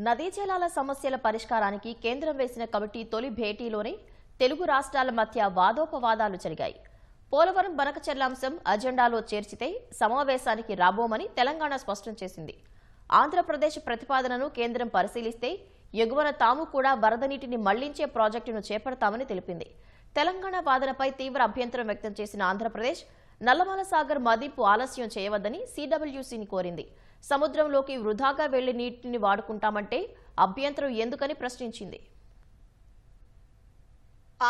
నదీ జలాల సమస్యల పరిష్కారానికి కేంద్రం వేసిన కమిటీ తొలి భేటీలోనే తెలుగు రాష్ట్రాల మధ్య వాదోపవాదాలు జరిగాయి. పోలవరం బనకచెర్ల అంశం అజెండాలో చేర్చితే సమావేశానికి రాబోమని తెలంగాణ స్పష్టం చేసింది. ఆంధ్రప్రదేశ్ ప్రతిపాదనను కేంద్రం పరిశీలిస్తే ఎగువన తాము కూడా వరద నీటిని మళ్లించే ప్రాజెక్టును చేపడతామని తెలిపింది. తెలంగాణ వాదనపై తీవ్ర అభ్యంతరం వ్యక్తం చేసిన ఆంధ్రప్రదేశ్ నల్లమల సాగర్ మదింపు ఆలస్యం చేయవద్దని సిడబ్ల్యూసీని కోరింది. సముద్రంలోకి వృధాగా వెళ్లి నీటిని వాడుకుంటామంటే అభ్యంతరం ఎందుకని ప్రశ్నించింది.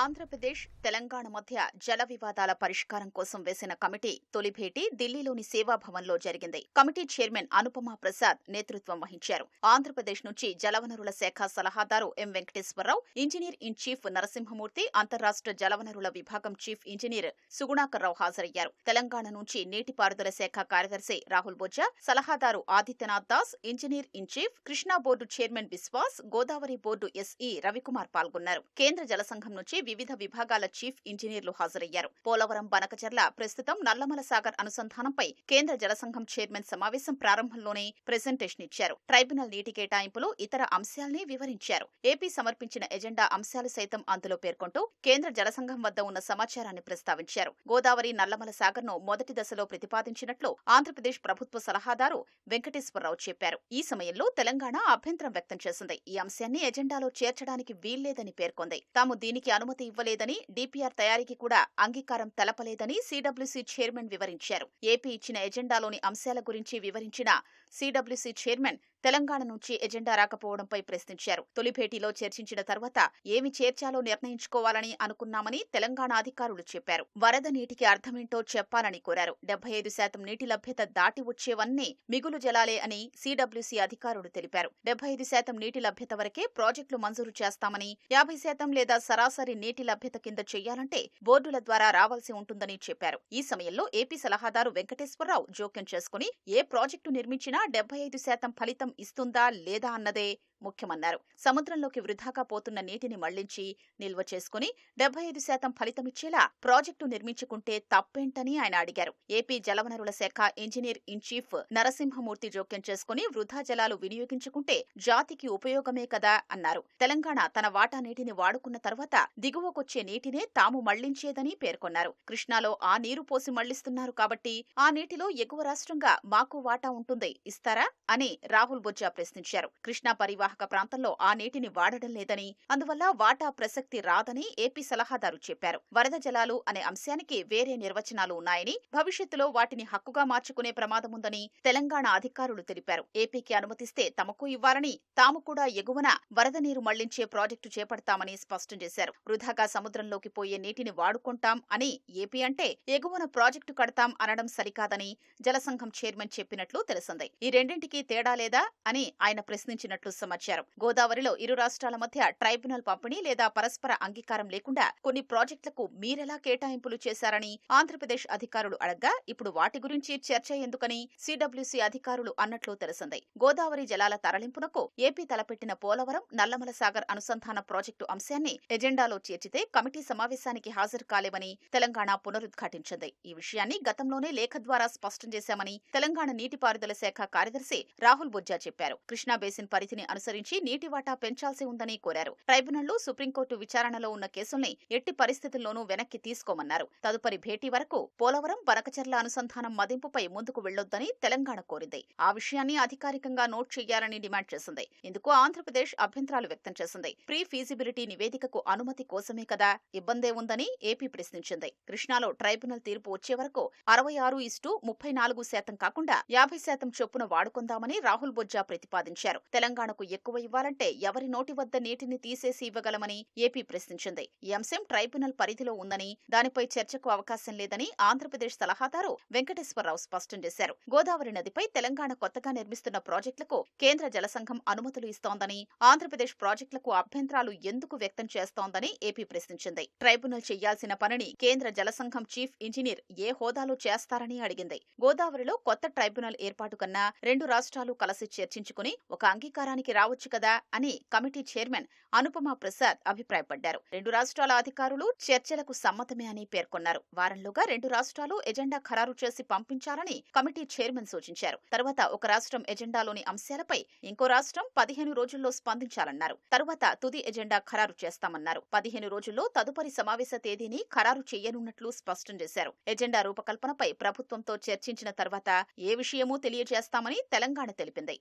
ఆంధ్రప్రదేశ్, తెలంగాణ మధ్య జల వివాదాల పరిష్కారం కోసం వేసిన కమిటీ తొలి భేటీ ఢిల్లీలోని సేవాభవన్లో జరిగింది. కమిటీ చైర్మన్ అనుపమా ప్రసాద్ నేతృత్వం వహించారు. ఆంధ్రప్రదేశ్ నుంచి జలవనరుల శాఖ సలహాదారు M Venkateswararao, engineer in chief Narasimhamurthy, అంతర్రాష్ట్ర జలవనరుల విభాగం చీఫ్ ఇంజనీర్ సుగుణాకర్రావు హాజరయ్యారు. తెలంగాణ నుంచి నీటిపారుదల శాఖ కార్యదర్శి రాహుల్ బొజ్జా, సలహాదారు Adityanath Das, engineer in chief Krishna board chairman Biswas, Godavari board SE Ravikumar పాల్గొన్నారు. కేంద్ర జలసంఘం నుంచి వివిధ విభాగాల చీఫ్ ఇంజనీర్లు హాజరయ్యారు. పోలవరం బనకచెర్ల ప్రస్తుతం నల్లమల సాగర్ అనుసంధానంపై కేంద్ర జలసంఘం చైర్మన్ సమావేశం ప్రారంభంలోనే ప్రెజెంటేషన్ ఇచ్చారు. ట్రైబ్యునల్ నీటి కేటాయింపులు, ఇతర అంశాల్ని వివరించారు. ఏపీ సమర్పించిన ఎజెండా అంశాలు సైతం అందులో పేర్కొంటూ కేంద్ర జలసంఘం వద్ద ఉన్న సమాచారాన్ని ప్రస్తావించారు. గోదావరి నల్లమల సాగర్ ను మొదటి దశలో ప్రతిపాదించినట్లు ఆంధ్రప్రదేశ్ ప్రభుత్వ సలహాదారు వెంకటేశ్వరరావు చెప్పారు. ఈ సమయంలో తెలంగాణ అభ్యంతరం వ్యక్తం చేసింది. ఈ అంశాన్ని ఎజెండాలో చేర్చడానికి వీల్లేదని పేర్కొంది. తాము దీనికి అనుమతి ఇవ్వలేదని, డీపీఆర్ తయారీకి కూడా అంగీకారం తెలపలేదని సిడబ్ల్యూసీ చైర్మన్ వివరించారు. ఏపీ ఇచ్చిన ఎజెండాలోని అంశాల గురించి వివరించిన సిడబ్ల్యూసీ చైర్మన్ తెలంగాణ నుంచి ఎజెండా రాకపోవడంపై ప్రశ్నించారు. తొలి భేటీలో చర్చించిన తర్వాత ఏమి చేర్చాలో నిర్ణయించుకోవాలని అనుకున్నామని తెలంగాణ అధికారులు చెప్పారు. వరద నీటికి అర్థమేంటో చెప్పాలని కోరారు. 75% నీటి లభ్యత దాటి వచ్చేవన్నీ మిగులు జలాలే అని సిడబ్ల్యూసీ అధికారులు తెలిపారు. 75% నీటి లభ్యత వరకే ప్రాజెక్టులు మంజూరు చేస్తామని, 50% లేదా సరాసరి నీటి లభ్యత కింద చెయ్యాలంటే బోర్డుల ద్వారా రావాల్సి ఉంటుందని చెప్పారు. ఈ సమయంలో ఏపీ సలహాదారు వెంకటేశ్వరరావు జోక్యం చేసుకుని ఏ ప్రాజెక్టు నిర్మించినా 75% ఫలితం ఇస్తుందా లేదా అన్నదే ముఖ్యమన్నారు. సముద్రంలోకి వృధాగా పోతున్న నీటిని మళ్లించి నిల్వ చేసుకుని 75% ఫలితమిచ్చేలా ప్రాజెక్టు నిర్మించుకుంటే తప్పేంటని ఆయన అడిగారు. ఏపీ జలవనరుల శాఖ ఇంజనీర్ ఇన్ చీఫ్ నరసింహమూర్తి జోక్యం చేసుకుని వృధా జలాలు వినియోగించుకుంటే జాతికి ఉపయోగమే కదా అన్నారు. తెలంగాణ తన వాటా నీటిని వాడుకున్న తర్వాత దిగువకొచ్చే నీటినే తాము మళ్లించేదని పేర్కొన్నారు. కృష్ణాలో ఆ నీరు పోసి మళ్లిస్తున్నారు కాబట్టి ఆ నీటిలో ఎగువ రాష్ట్రంగా మాకు వాటా ఉంటుంది, ఇస్తారా అని రాహుల్ బొజ్జా ప్రశ్నించారు. కృష్ణా పరివాహక ప్రాంతంలో ఆ నీటిని వాడడం లేదని, అందువల్ల వాటా ప్రసక్తి రాదని ఏపీ సలహాదారు చెప్పారు. వరద జలాలు అనే అంశానికి వేరే నిర్వచనాలు ఉన్నాయని, భవిష్యత్తులో వాటిని హక్కుగా మార్చుకునే ప్రమాదముందని తెలంగాణ అధికారులు తెలిపారు. ఏపీకి అనుమతిస్తే తమకు ఇవ్వాలని, తాము కూడా ఎగువన వరద నీరు మళ్లించే ప్రాజెక్టు చేపడతామని స్పష్టం చేశారు. వృధాగా సముద్రంలోకి పోయే నీటిని వాడుకుంటాం అని ఏపీ అంటే ఎగువన ప్రాజెక్టు కడతాం అనడం సరికాదని జలసంఘం చైర్మన్ చెప్పినట్లు తెలిసింది. ఈ రెండింటికి తేడా లేదా అని ఆయన ప్రశ్నించినట్లు సమాచారం. గోదావరిలో ఇరు రాష్ట్రాల మధ్య ట్రైబ్యునల్ పంపిణీ లేదా పరస్పర అంగీకారం లేకుండా కొన్ని ప్రాజెక్టులకు మీరెలా కేటాయింపులు చేశారని ఆంధ్రప్రదేశ్ అధికారులు అడగ్గా ఇప్పుడు వాటి గురించి చర్చ ఎందుకని సిడబ్ల్యూసీ అధికారులు అన్నట్లు తెలిసింది. గోదావరి జలాల తరలింపునకు ఏపీ తలపెట్టిన పోలవరం నల్లమల సాగర్ అనుసంధాన ప్రాజెక్టు అంశాన్ని ఎజెండాలో చేర్చితే కమిటీ సమావేశానికి హాజరు కాలేమని తెలంగాణ పునరుద్ఘాటించింది. ఈ విషయాన్ని గతంలోనే లేఖ ద్వారా స్పష్టం చేశామని తెలంగాణ నీటిపారుదల శాఖ కార్యదర్శి రాహుల్ బొజ్జా చెప్పారు. కృష్ణా బేసిన్ పరిధిని అనుసరించి నీటి వాటా పెంచాల్సి ఉందని కోరారు. ట్రైబ్యునల్లో సుప్రీంకోర్టు విచారణలో ఉన్న కేసుల్ని ఎట్టి పరిస్థితుల్లోనూ వెనక్కి తీసుకోమన్నారు. తదుపరి భేటీ వరకు పోలవరం బనకచెర్ల అనుసంధానం మదింపుపై ముందుకు వెళ్లొద్దని తెలంగాణ కోరింది. ఆ విషయాన్ని అధికారికంగా నోట్ చేయాలని డిమాండ్ చేసింది. ఇందుకు ఆంధ్రప్రదేశ్ అభ్యంతరాలు వ్యక్తం చేసింది. ప్రీ ఫీజిబిలిటీ నివేదికకు అనుమతి కోసమే కదా, ఇబ్బందే ఉందని ఏపీ ప్రశ్నించింది. కృష్ణాలో ట్రైబ్యునల్ తీర్పు వచ్చే వరకు 66:34% కాకుండా 50% చొప్పున వాడుకుందామని రాహుల్ బొజ్జా ప్రతిపాదించారు. తెలంగాణకు ఎక్కువ ఇవ్వాలంటే ఎవరి నోటి వద్ద నీటిని తీసేసి ఇవ్వగలమని ఏపీ ప్రశ్నించింది. ఈ అంశం ట్రైబ్యునల్ పరిధిలో ఉందని, దానిపై చర్చకు అవకాశం లేదని ఆంధ్రప్రదేశ్ సలహాదారు వెంకటేశ్వరరావు స్పష్టం చేశారు. గోదావరి నదిపై తెలంగాణ కొత్తగా నిర్మిస్తున్న ప్రాజెక్టులకు కేంద్ర జలసంఘం అనుమతులు ఇస్తోందని, ఆంధ్రప్రదేశ్ ప్రాజెక్టులకు అభ్యంతరాలు ఎందుకు వ్యక్తం చేస్తోందని ఏపీ ప్రశ్నించింది. ట్రైబ్యునల్ చేయాల్సిన పనిని కేంద్ర జలసంఘం చీఫ్ ఇంజనీర్ ఏ హోదాలో చేస్తారని అడిగింది. గోదావరిలో కొత్త ట్రైబ్యునల్ ఏర్పాటు కన్నా రెండు రాష్ట్రాలు కలిసి చర్చించుకుని ఒక అంగీకారానికి రావచ్చు కదా అని కమిటీ చైర్మన్ అనుపమా ప్రసాద్ అభిప్రాయపడ్డారు. 2 రాష్ట్రాల అధికారులు చర్చలకు సమ్మతమే అని పేర్కొన్నారు. వారంలోగా 2 రాష్ట్రాలు ఎజెండా ఖరారు చేసి పంపించాలని కమిటీ చైర్మన్ సూచించారు. తర్వాత ఒక రాష్ట్రం ఎజెండాలోని అంశాలపై ఇంకో రాష్ట్రం 15 రోజుల్లో స్పందించాలన్నారు. తర్వాత తుది ఎజెండా ఖరారు చేస్తామన్నారు. 15 రోజుల్లో తదుపరి సమావేశ తేదీని ఖరారు చేయనున్నట్లు స్పష్టం చేశారు. ఎజెండా రూపకల్పనపై ప్రభుత్వంతో చర్చించిన తర్వాత ఏ విషయమూ తెలియజేస్తామని తెలంగాణ తెలిపింది.